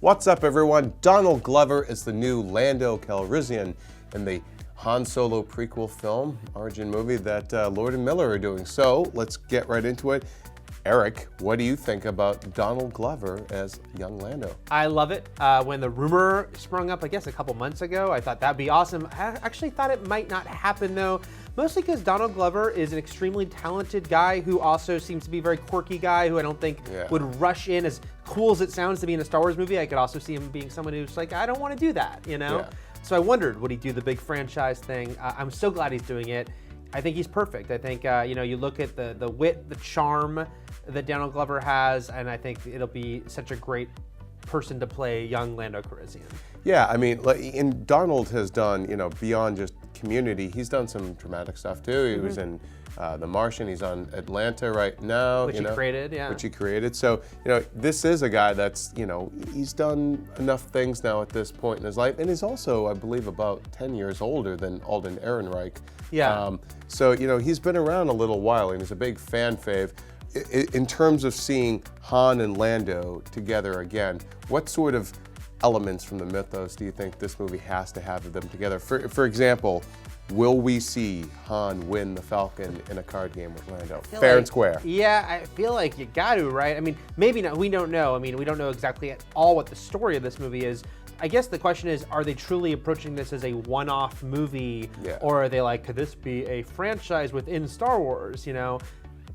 What's up, everyone? Donald Glover is the new Lando Calrissian in the Han Solo prequel film, origin movie that Lord and Miller are doing. So let's get right into it. Eric, what do you think about Donald Glover as young Lando? I love it. When the rumor sprung up, I guess a couple months ago, I thought that'd be awesome. I actually thought it might not happen though, mostly because Donald Glover is an extremely talented guy who also seems to be a very quirky guy who I don't think would rush in. As cool as it sounds to be in a Star Wars movie, I could also see him being someone who's like, I don't want to do that, you know? Yeah. So I wondered, would he do the big franchise thing? I'm so glad he's doing it. I think he's perfect. I think, you look at the wit, the charm that Donald Glover has, and I think it'll be such a great person to play young Lando Calrissian. Yeah, I mean, and Donald has done, beyond just Community, he's done some dramatic stuff too. He was in The Martian, he's on Atlanta right now. Which he created, yeah. Which he created. So, this is a guy that's, he's done enough things now at this point in his life. And he's also, I believe, about 10 years older than Alden Ehrenreich. Yeah. So, he's been around a little while and he's a big fan fave. In terms of seeing Han and Lando together again, what sort of elements from the mythos do you think this movie has to have of them together? For example, will we see Han win the Falcon in a card game with Lando? Fair and square. Yeah, I feel like you got to, right? I mean, maybe not. We don't know. I mean, we don't know exactly at all what the story of this movie is. I guess the question is, are they truly approaching this as a one-off movie? Yeah. Or are they like, could this be a franchise within Star Wars,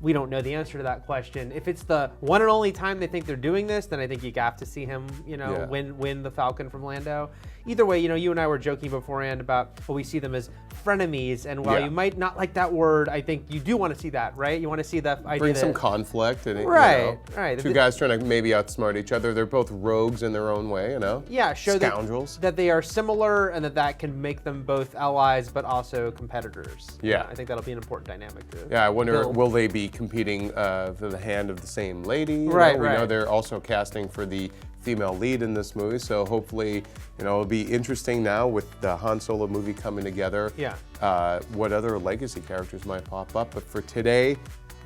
We don't know the answer to that question. If it's the one and only time they think they're doing this, then I think you have to see him, win the Falcon from Lando. Either way, you and I were joking beforehand about, we see them as frenemies, and while you might not like that word, I think you do want to see that, right? You want to see that idea. Bring some conflict and right. Two guys trying to maybe outsmart each other. They're both rogues in their own way, Yeah, show scoundrels. that they are similar and that can make them both allies but also competitors. Yeah. I think that'll be an important dynamic too. Yeah, I wonder, will they be competing for the hand of the same lady? Right, We right. know they're also casting for the female lead in this movie, so hopefully, it'll be interesting now with the Han Solo movie coming together. Yeah. What other legacy characters might pop up? But for today,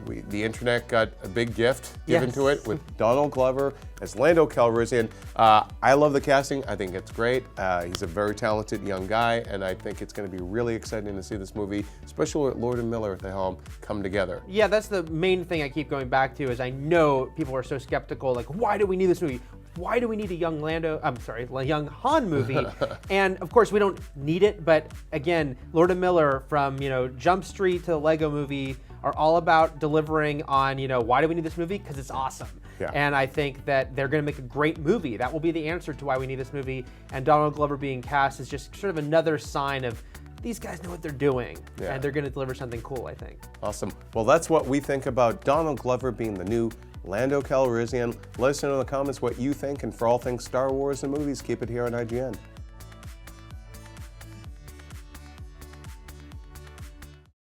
the internet got a big gift given to it with Donald Glover as Lando Calrissian. I love the casting. I think it's great. He's a very talented young guy, and I think it's going to be really exciting to see this movie, especially with Lord and Miller at the helm, come together. Yeah, that's the main thing I keep going back to is I know people are so skeptical, like, why do we need this movie? Why do we need a young young Han movie? And of course we don't need it, but again, Lord and Miller from, Jump Street to the Lego movie are all about delivering on, why do we need this movie? Because it's awesome. Yeah. And I think that they're gonna make a great movie. That will be the answer to why we need this movie. And Donald Glover being cast is just sort of another sign of these guys know what they're doing, and they're gonna deliver something cool, I think. Awesome. Well, that's what we think about Donald Glover being the new Lando Calrissian. Let us know in the comments what you think, and for all things Star Wars and movies, keep it here on IGN.